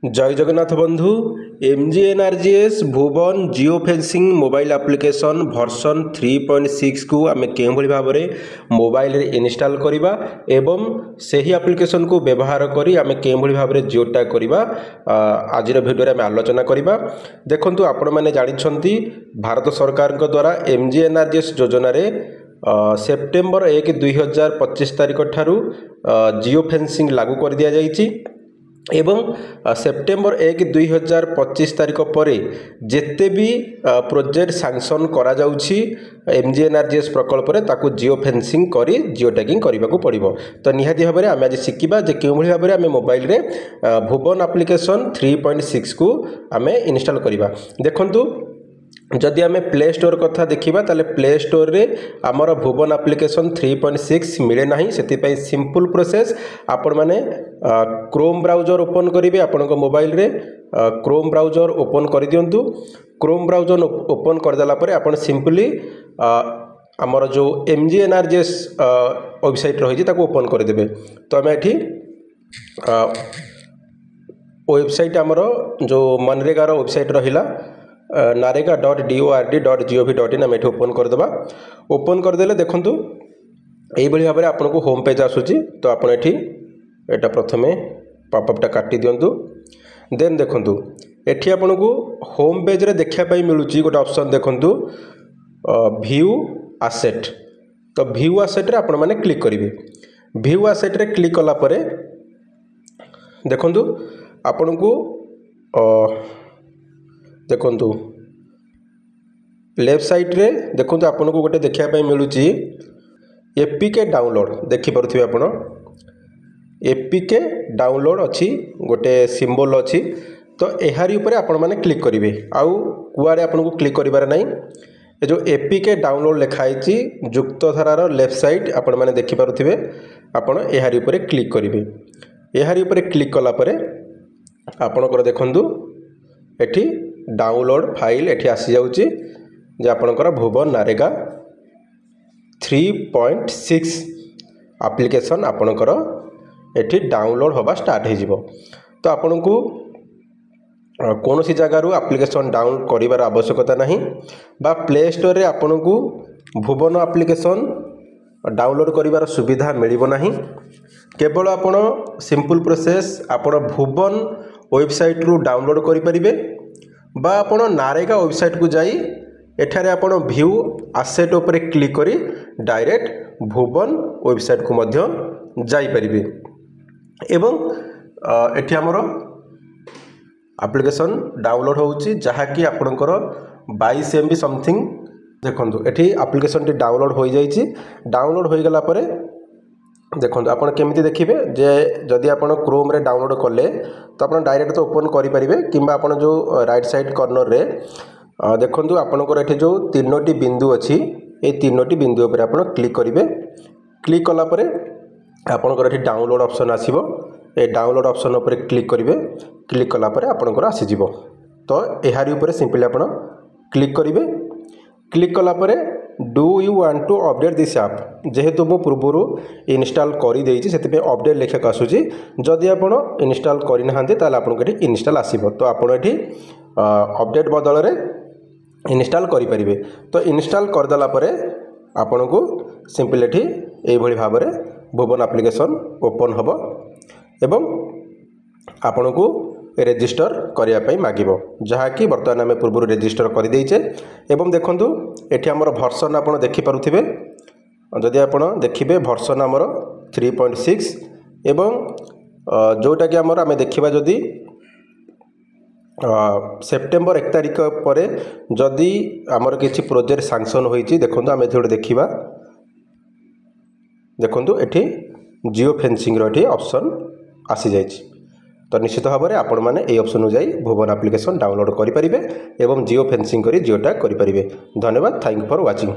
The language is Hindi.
जय जगन्नाथ बंधु MGNREGS Bhuvan geofencing mobile application version 3.6 को आम के भाव में मोबाइल रे इनस्टॉल करवा एवं सही एप्लिकेशन को व्यवहार करी आम के भाव में जियो टैग करवा आज भिडियो आम आलोचना करवा। देखंतु आपण माने जानिछंती भारत सरकार द्वारा एमजीएनआरजीएस योजना रे सेप्टेम्बर 1 2025 तारिख ठारू जियो फेंसिंग लागू कर दिया जाइछि एवं सेप्टेम्बर 1 2025 तारिख पर जिते भी प्रोजेक्ट सैंक्शन करा जाउछि एमजीएनआरजीएस प्रकल्प रे ताकू जियो फेंसिंग करी जियो टैगिंग करने को पड़िबो। तो निहाती भाव में आम आज शिखा जे के भाव में आम मोबाइल रे भुवन एप्लिकेशन 3.6 को आम इनस्टॉल करवा। देखंतु जदि आम प्ले स्टोर कथा देखा ताले प्ले स्टोर रे आमर भुवन एप्लिकेशन 3.6 मिले ना से सिंपल प्रोसेस आपण माने क्रोम ब्राउजर ओपन करेंगे आपण मोबाइल रे क्रोम ब्राउजर ओपन कर दिंतु। क्रोम ब्राउजर ओपन करदेला आप सिंपली आमर जो एमजीएनआरजीएस वेबसाइट रही ओपन करदे। तो आम ये वेबसाइट आमर जो मनरेगार वेबसाइट रहा narega.dord.gov.in आम ये ओपन करदे। ओपन करदेले देखंतु यही भाव में आपको होम पेज आसूची। तो आप एटा प्रथमे पॉपअपटा काटी दिंतु देन देखंतु एठी आपको होम पेज रे देखापी मिलूँ गोटे ऑप्शन देखंतु व्यू एसेट। तो व्यू एसेट रे आपण माने क्लिक करेंगे। व्यू एसेट रे क्लिक कला परे देखंतु आपको देखंतु लेफ्ट साइड रे देखंतु आपको गोटे देखापी मिलूँ एपीके डाउनलोड देखिपे आपण एपीके डाउनलोड अच्छी गोटे सिंबल अच्छी। तो यारी ऊपर आपण माने क्लिक करेंगे आउ कुआड़े आपको क्लिक करिबार नहीं। ये जो एपीके डाउनलोड लिखाई जुक्त धारार लेफ्ट साइड आपण माने देखिपे आपण यारी ऊपर क्लिक करेंगे। यारी ऊपर क्लिक कला परे आपणकर देखंतु एठी डाउनलोड फाइल एठी आसी जाउची जे आपणकर भुवन नारेगा 3.6 एप्लिकेशन आपणकर एठी डाउनलोड होबा स्टार्ट हो। तो आपण को कौन सी जगार एप्लिकेशन डाउनलोड करिवार आवश्यकता नहीं बा प्ले स्टोर रे आपण को भुवन एप्लिकेशन डाउनलोड करिवार सुविधा मिलिबो नहीं। केवल आपण सिंपल प्रोसेस आपण भुवन वेबसाइट रु डाउनलोड करि परिबे बा आपण नारेगा वेबसाइट को जाई एठारे आपण व्यू एसेट ऊपर क्लिक करी डायरेक्ट भुवन वेबसाइट को मध्य जाई परिबे। एवं एठी हमरो एप्लिकेशन डाउनलोड होउची जहाँकि आपणकर 22 MB समथिंग देखंतु एठी एप्लिकेशन टी डाउनलोड हो जाइछि। डाउनलोड हो गला परे देखंतु आपण केमिति देखिबे जे जदि आपण क्रोम रे डाउनलोड कले तो आपण डायरेक्ट तो ओपन करि परिबे किंबा आपण जो राइट साइड कॉर्नर रे देखंतु आपणकर एठी जो तीनोटी बिंदु अछि ए तीनोटी बिंदु ऊपर आपण क्लिक करिवे। क्लिक कला परे आपणकर एठी डाउनलोड ऑप्शन आसीबो। ए डाउनलोड ऑप्शन ऊपर क्लिक करिवे। क्लिक कला परे आपणकर आसी जिवो। तो एहारी ऊपर सिंपली आपण क्लिक करिवे। क्लिक कला परे do you want to update this app जेहेतु मो पूर्व इनस्टॉल करि देइछि सेति अपडेट लेखक आसुछि। जदि आपण इनस्टॉल करि नहांते ताले आपनको एठी इनस्टॉल आसीबो। तो आपण एठी अपडेट बदल रे इनस्टॉल करि परिबे। तो इनस्टॉल कर देला परे आपनको सिंपल एठी एई भली भाव में भुवन एप्लिकेशन ओपन होबो एवं आपनको रेजिस्टर करने मागिबो जहाँकि बर्तमान आम पूर्व रेजिस्टर कर देइछे। एवं देखंतु एठी हमर वर्जन आपण देखि पारुथिबे जदि आपण देखिबे वर्जन हमर 3.6 एवं जोटा कि हमर आम देखिबा जदि सेप्टेम्बर 1 तारिख पर जदि आमर किछि प्रोजेक्ट सैंक्शन होइछि देखंतु आम एथि देखिबा देखंतु एठी जियो फेंसिंग रो एठी ऑप्शन आसी जाइछि। तो निश्चित भाव में आपण मैंने ये ऑप्शन जाई भुवन एप्लिकेशन डाउनलोड करें एवं जियो फेंसिंग करी जियो टैग करें। धन्यवाद। Thank you for watching.